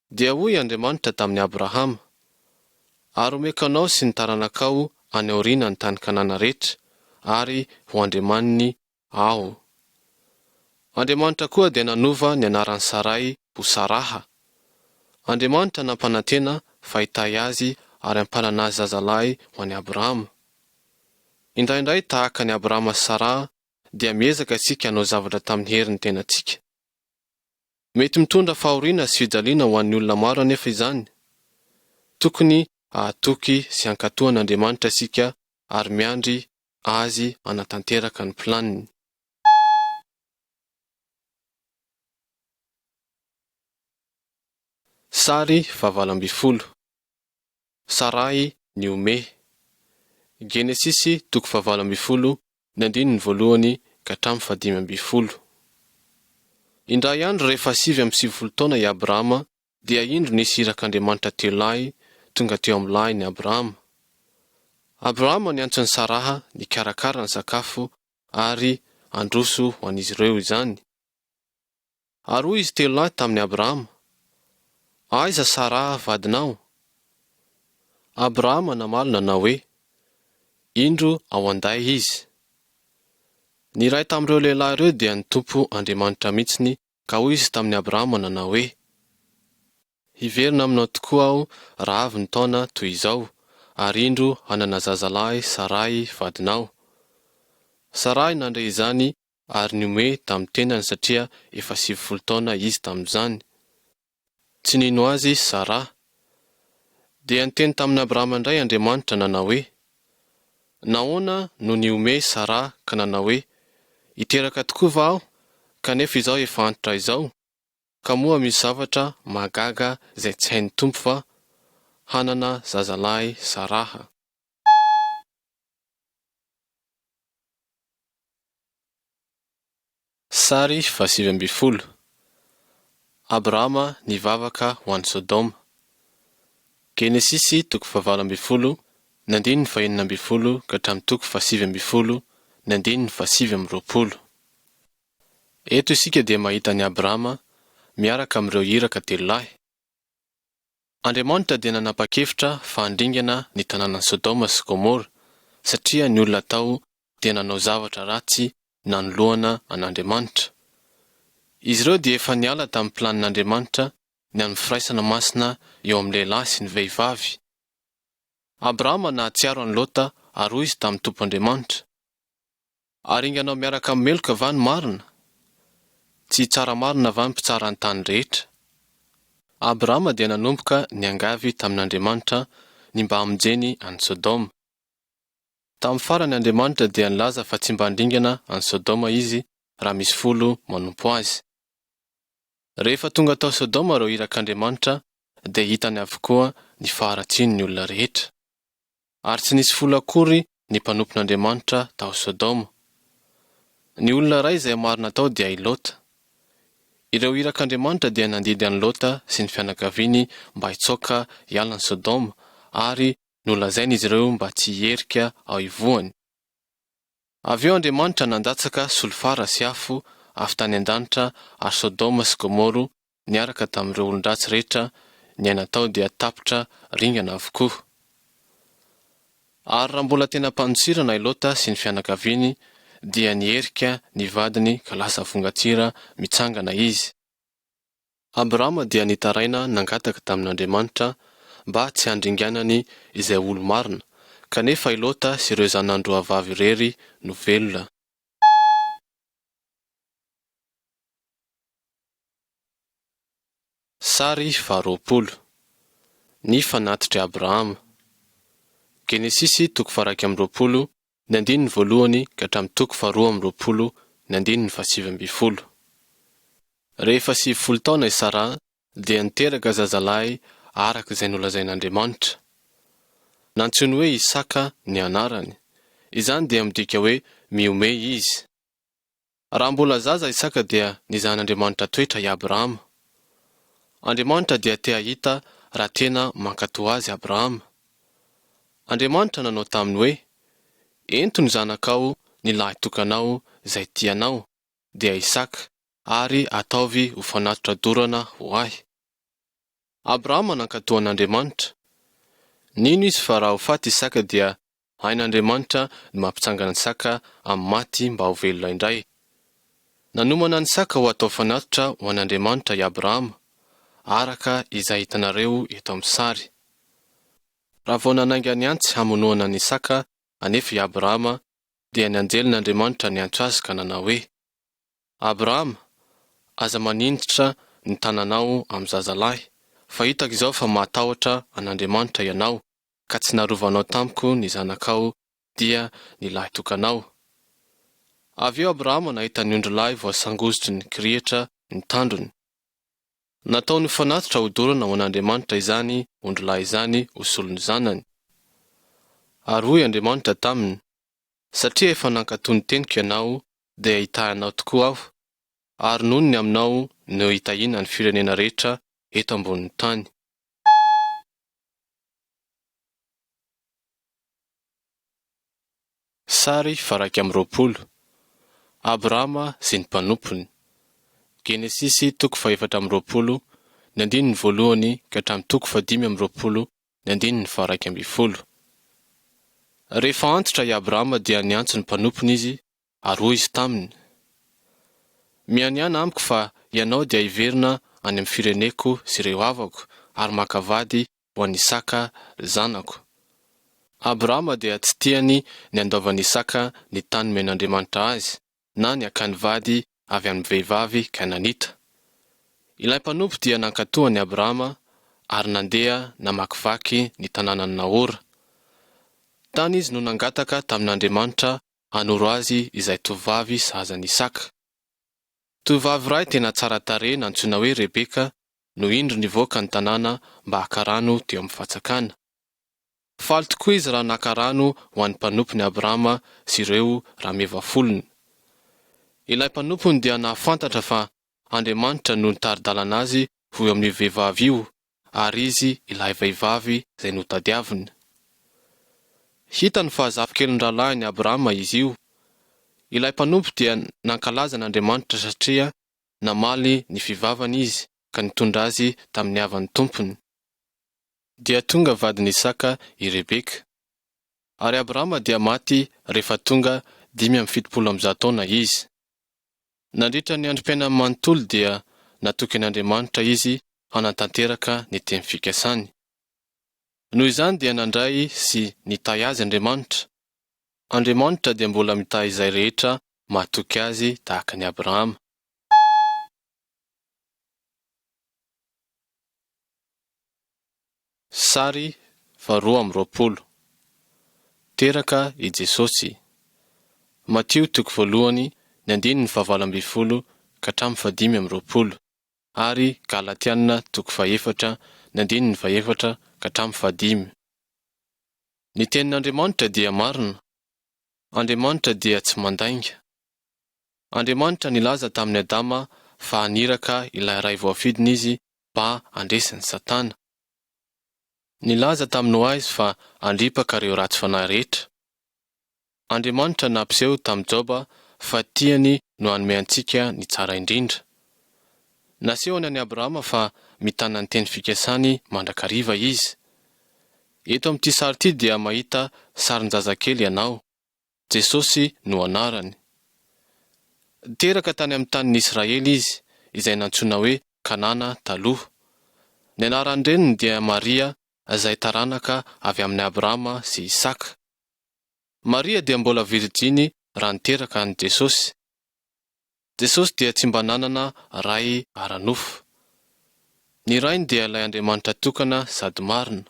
Dia hoy Andriamanitra tamin'ny Abrahama: ary omeko anao sy ny taranakao any aoriana ny tany Kanana rehetra, ary ho andriamaniny aho. Andriamanitra koa dia nanova ny anaran'ny Sarai ho Saraha. Andriamanitra nampanantena fa hitahy azy ary hampalana azy zazalahy ho an'i Abrahama. Indraindray tahaka ny Abrahama sy Sara dia miezaka isika hanao zavatra tamin'ny herin'ny tenantsika. Mety mitondra fahoriana sy fijaliana ho an'ny olona maro anefa izany. Tokony ahatoky sy hankatoan'Andriamanitra isika ary miandry azy hanatanteraka ny planiny. Sary 20. Sarai ny ome. Genesisy 20 ny andininy voalohany ka hatramin'ny 15. Indray andro rehefa 70 taona i Abrahama, dia indro nisy irak'Andriamanitra teo lahy tonga teo amin'ny lahiny Abrahama. Abrahama niantso ny Saraha nikarakara ny sakafo ary androso ho an'izy ireo izany. Ary hoy izy teo lahy tamin'ny Abrahama: aiza Saraha vadinao? Abrahama namaly nanao hoe: indro ao anday izy. Ny ray tamin'ireo lehilahy ireo dia ny Tompo Andriamanitra mihitsiny, ka hoy izy tamin'ny Abrahama nanao hoe: hiverina aminao tokoa aho raha avy ny taona toy izao, ary indro hanana zazalahy Sarai vadinao. Sarai nandray izany ary niome tamin'ny tenany satria efa 70 taona izy tamin'izany. Tsy nino azy Sara. Dia niteny tamin'ny Abrahama indray Andriamanitra nanao hoe: nahoana no niome Sara ka nanao hoe: hiteraka tokoa va aho, kanefa izaho efa antitra izao, ka moa misy zavatra magaga izay tsy hain'ny Tompo fa hanana zazalahy Saraha. Sary 20. Abrahama nivavaka ho an'i Sodoma. Genesisy 20 ny andininy 19 ka hatramin'ny 20 ny andininy 20. Eto isika dia mahita ny Abrahama miaraka amin'ireo iraka telo lahy. Andriamanitra dia nanapa-kevitra fa handringana ny tanàna Sodoma sy Gomora satria ny olona tao dia nanao zavatra ratsy nanoloana an'Andriamanitra. Izy ireo dia efa niala tamin'ny planin'Andriamanitra ny amin'ny firaisana masina eo amin'ny lehilahy sy ny vehivavy. Abrahama nahatsiaro an'i Lota ary hoy izy tamin'ny Tompo Andriamanitra: aringanao miaraka amin'ny meloka va ny marina? Tsy tsara marina va ny mpitsara ny tany rehetra? Abrahama dia nanomboka niangavy tamin'Andriamanitra ny mba hamonjeny an'i Sodoma. Tamin'ny farany Andriamanitra dia nilaza fa tsy mba handringana an'i Sodoma izy raha misy folo manompo azy. Rehefa tonga tao Sodoma ireo irak'Andriamanitra dia hitany avokoa ny faharatsian'ny olona rehetra. Ary tsy nisy folo akory ny mpanompon'Andriamanitra tao Sodoma. Ny olona ray izay marina tao dia i Lota. Ireo irak'Andriamanitra dia nandidy an'i Lota sy ny fianakaviany mba hitsoaka hiala ny Sodoma ary nolazainy izy ireo mba tsy hierika ao ivoany. Avy eo Andriamanitra nandatsaka solofara sy afo avy tany an-danitra ary Sodoma sy Gomora niaraka tamin'ireo olon-dratsy rehetra ny aina tao dia tapitra ringana avokoa. Ary raha mbola tena mpanosirana i Lôta sy ny fianakaviany dia nierika ny vadiny ka lasa vongatsira mitsangana izy. Abrahama dia nitaraina nangataka tamin'Andriamanitra mba tsy handringanany izay olo marina, kanefa i Lôta sy ireo zanandroa vavy irery no velona. Sary 20 ny fanatitry Abrahama. Genesisy 1:20 ny 1 ka hatramin'ny 2:20 ny 7. Rehefa 90 taona i Sara dia niteraka zazalahy araka izay nolazain'Andriamanitra. Nantsoiny hoe Isaka ny anarany. Izany dia midika hoe miome izy. Raha mbola zaza Isaka dia nizahan'Andriamanitra toetra i Abrahama. Andriamanitra dia te hahita raha tena mankatoa azy Abrahama. Andriamanitra nanao taminy hoe, ento ny zanakao ny lahy tokanao izay tianao, dia Isaka, ary ataovy ho fanatitra dorana ho ahy. Abrahama nankatoa an'Andriamanitra. Nino izy fa raha ho faty Isaka dia hain'Andriamanitra ny mampitsangana Isaka amin'ny maty mba ho velona indray. Nanomana ny Isaka ho atao fanatitra ho an'Andriamanitra i Abrahama, araka izay hitanareo eto amin'ny sary. Raha vao nanainga ny antsy hamonoana ny Isaka anefa i Abrahama dia ny anjelin'Andriamanitra niantso azy ka nanao hoe, Abrahama, aza manindritra ny tananao amin'ny zazalahy, fa hitako izao fa mahatahotra an'Andriamanitra ianao, ka tsy narovanao tamiko ny zanakao dia ny lahy tokanao. Avy eo Abrahama nahita ny ondrolahy voasangozotry ny kirihitra ny tandrony. Nataony fanatitra ho dorana ho an'Andriamanitra izany ondrolahy izany ho solony zanany. Ary hoy Andriamanitra taminy, satria efa nankatony teniko ianao dia hitahinao tokoa aho, ary nohony aminao no hitahina ny firenena rehetra eto ambonin'ny tany. Sary 20 Abrahama sy ny mpanompony. Genesisy 4:20 ny 1 ka hatramin'ny 5:20 ny 12. Rehefa antitra i Abrahama dia niantso ny mpanompony izy, ary hoy izy taminy, mianiana amiko fa ianao dia hiverina any amin'ny fireneko sy ireo havako, ary makavady ho an'i Isaka zanako. Abrahama dia tsy tiany ny andaovan'i Isaka ny tany men'Andriamanitra azy, na ny akany vady avy amin'ny vehivavy Kananita. Ilay mpanompo dia nankatoany Abrahama ary nandeha namakivaky ny tanànan'i Nahora. Tany izy no nangataka tamin'Andriamanitra hanoro azy izay tovavy sahazan'i Isaka. Tovavy iray tena tsara tarehy nantsoina hoe Rebeka no indro nivoaka ny tanàna mba haka rano teo amin'ny fatsakana. Faly tokoa izy raha naka rano ho an'ny mpanompony Abrahama sy ireo rameva folony. Ilay mpanompony dia nahafantatra fa Andriamanitra no nitaridalana azy ho eo amin'ny vehivavy io, ary izy ilay vehivavy izay notadiaviny. Hitany fa zafikelin rahalahin'i Abrahama izy io. Ilay mpanompo dia nankalaza n'Andriamanitra satria namaly ny fivavany izy ka nitondra azy tamin'ny havan'ny tompony. Dia tonga vadiny Isaka i Rebeka. Ary Abrahama dia maty rehefa tonga 570 taona izy. Nandritra ny androm-piainany manontolo dia natoky an'Andriamanitra izy hanatanteraka ny teny fikasany. Noho izany dia nandray sy nitahy azy Andriamanitra. Andriamanitra dia mbola mitahy izay rehetra mahatoky azy tahaka ny Abrahama. Sary 20 Teraka i Jesosy. Matio 1:20 ny 1:12 ka hatramin'ny 15 ary Galatiana 1:4 ny 1:7 ka hatramin'ny 5. Ny tenin'Andriamanitra dia marina. Andriamanitra dia tsy mandainga. Andriamanitra nilaza tamin'ny Adama fa haniraka ilay ray voafidiny izy mba handresiny Satana. Nilaza tamin'ny Noa izy fa handripaka ireo ratsy fanahy rehetra. Andriamanitra nampiseho tamin'i Joba fa tiany no hanome antsika ny tsara indrindra. Nasehony an'i Abrahama fa mitana ny teny fikasany mandrakariva izy. Eto amin'ity sary ity dia mahita sarin-jazakely ianao. Jesosy no anarany. Teraka tany amin'ny tanin'ny Israely izy, izay nantsoina hoe Kanana taloha. Ny anarany reniny dia Maria, izay taranaka avy amin'ny Abrahama sy Isaka. Maria dia mbola virjiny raha niteraka an'i Jesosy. Jesosy dia tsy mba nanana ray ara-nofo. Ny rainy dia ilay Andriamanitra tokana sady marina.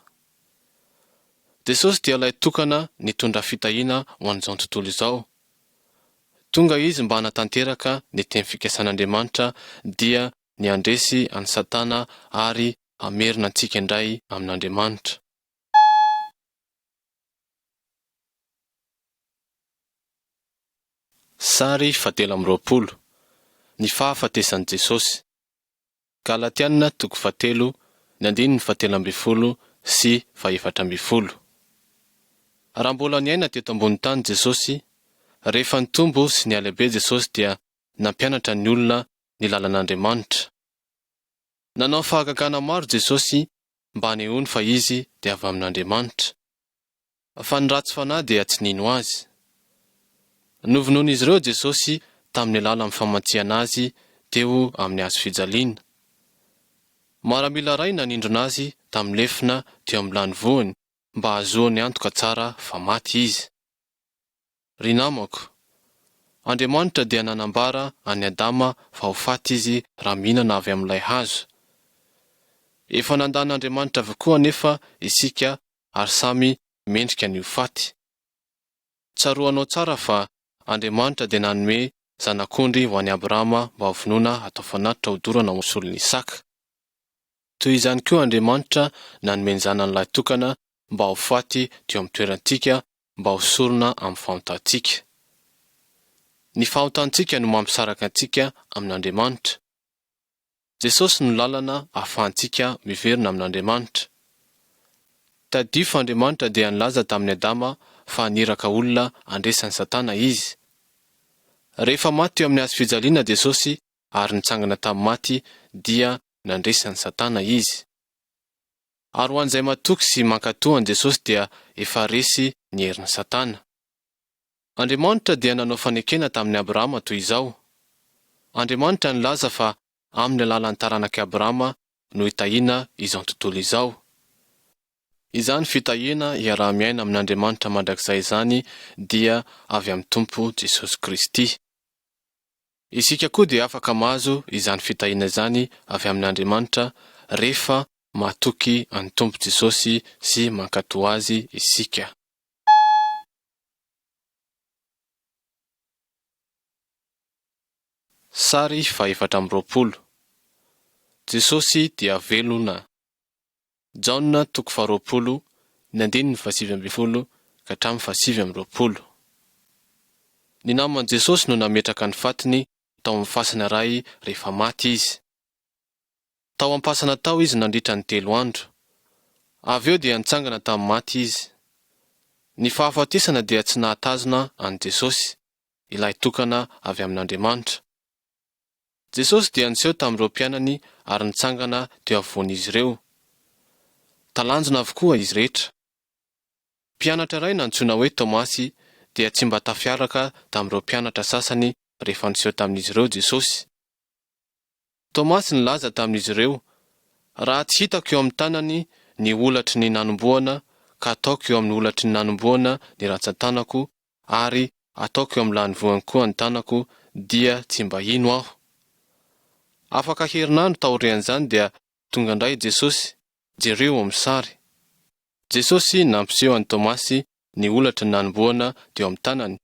Jesosy dia ilay tokana nitondra fitahiana ho an'izao tontolo izao. Tonga izy mba hanatanteraka ny teny fikasan'Andriamanitra dia ny andresy an'i Satana ary hamerina antsika indray amin'Andriamanitra. Sary 12. Ny fahafatesan'i Jesosy. Galatiana 4, ny 17 sy 17. Raha mbola niaina teto ambony tany Jesosy, rehefa nitombo sy nialehibe Jesosy dia nampianatra ny olona ny lalan'Andriamanitra. Nanao fahagagana maro Jesosy mba hanehoany fa izy dia avy amin'Andriamanitra. Fa ny ratsy fanahy dia tsy nino azy. Novonoan'izy ireo Jesosy tamin'ny alalan'ny famantsiana azy teo amin'ny hazo fijaliana. Maramila ray nanindrona azy tamin'ny lefina teo amin'ny lany voany mba hahazoany antoka tsara fa maty izy. Ry namako, Andriamanitra dia nanambara any Adama fa ho faty izy raha mihinana avy amin'ilay hazo. Efa nandan'Andriamanitra avokoa anefa isika ary samy mendrika ny ho faty. Tsaroanao tsara fa Andriamanitra dia nanome zanak'ondry ho an'i Abrahama mba ho vonoana atao fanatitra ho dorana ho solon'i Isaka. Toy izany koa Andriamanitra nanome ny zanan'ilay tokana mba ho faty teo amin'ny toerantsika mba ho sorona amin'ny fahotantsika. Ny fahotantsika no mampisaraka antsika amin'Andriamanitra. Jesosy no lalana ahafahantsika miverina amin'Andriamanitra. Tadio fa Andriamanitra dia nilaza tamin'ny Adama fa haniraka olona andresan'ny Satana izy. Rehefa maty teo amin'ny hazo fijaliana Jesosy ary nitsangana tamin'ny maty dia nandresan'ny Satana izy. Ary ho an'izay matoky sy mankatoa Jesosy dia efa resy ny herin'i Satana. Andriamanitra dia nanao fanekena tamin'ny Abrahama toy izao. Andriamanitra nilaza fa amin'ny alalan'ny taranak'i Abrahama no hitahiana izao tontolo izao. Izany fitahiana iaraha-miaina amin'Andriamanitra mandrakizay izany dia avy amin'ny Tompo Jesosy Kristy. Isika koa dia afaka mahazo izany fitahiana izany avy amin'Andriamanitra rehefa mahatoky an'i Tompo Jesosy sy mankatoa azy isika. Sary 14. Jesosy dia velona. Jaona 20, ny 7 ka hatramin'ny 7. Ny naman'i Jesosy no nametraka ny fatiny tao amin'ny fasana iray rehefa maty izy. Tao am-pasana tao izy nandritra ny 3 andro. Avy eo dia nitsangana tamin'ny maty izy. Ny fahafatesana dia tsy nahatazona an'i Jesosy, ilay tokana avy amin'Andriamanitra. Jesosy dia niseho tamin'ireo mpianany ary nitsangana teo afovoan'izy ireo. Talanjona avokoa izy rehetra. Mpianatra iray nantsoina hoe Tomasy dia tsy mba tafiaraka tamin'ireo mpianatra sasany rehefa niseho tamin'izy ireo Jesosy. Tomasy nilaza tamin'izy ireo, raha tsy hitako eo amin'ny tanany ny olatry ny nanomboana ka ataoko eo amin'ny olatry ny nanomboana ny ratsan-tanako ary ataoko eo amin'ny lany voany koa ny tanako dia tsy mba ino aho. Afaka herinandro taorian'izany dia tonga indray Jesosy, jereo amin'ny sary. Jesosy nampiseho an'i Tomasy ny olatry ny nanomboana teo amin'ny tanany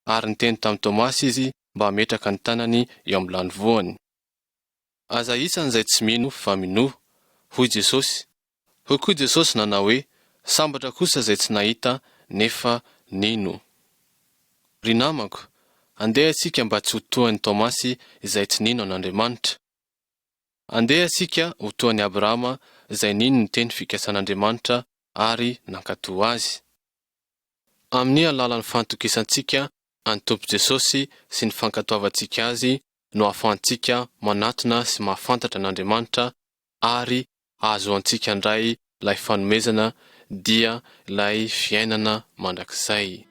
ary niteny tamin'i Tomasy izy mba hametraka ny tanany eo amin'ny lany voany. Aza isan'izay tsy mino fa minoa, hoy Jesosy. Hoy koa Jesosy nanao hoe, sambatra kosa izay tsy nahita nefa nino. Ry namako, andeha isika mba tsy ho toan'i Tomasy izay tsy nino an'Andriamanitra. Andeha isika ho toan'i Abrahama izay nino ny teny fikasan'Andriamanitra ary nankatoa azy. Amin'ny alalan'ny fantokisantsika an'i Tompo Jesosy sy ny fankatoavantsika azy no ahafahantsika manatona sy mahafantatra n'Andriamanitra ary ahazoantsika indray ilay fanomezana dia ilay fiainana mandrakizay.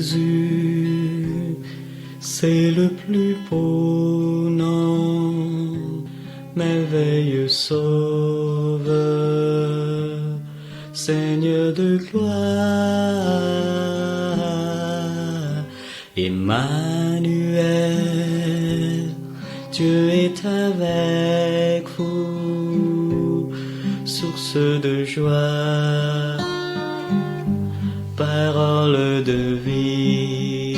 Jésus, c'est le plus beau nom, merveilleux sauveur, Seigneur de gloire, Emmanuel, Dieu est avec vous, source de joie, parole de vie.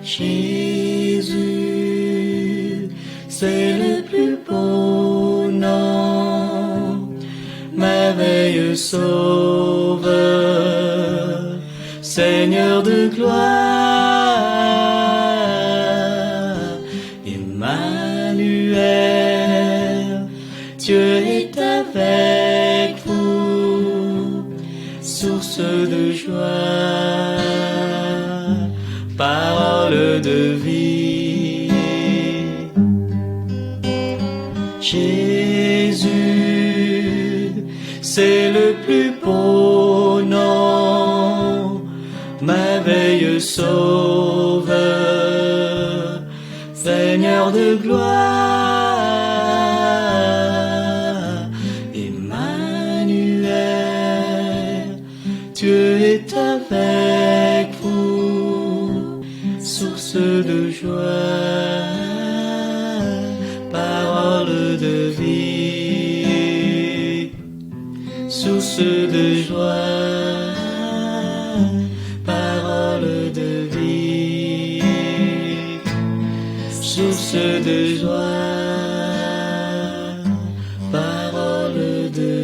Jésus, c'est le plus beau nom, merveilleux sauveur, Seigneur de gloire, Emmanuel, Dieu est avec vous, source de joie, parole de vie. Jésus, c'est le plus beau nom, merveilleux sauveur, Seigneur de gloire, Emmanuel, Dieu est avec vous, source de joie, parole de vie, source de joie, parole de vie, source de joie, parole de vie.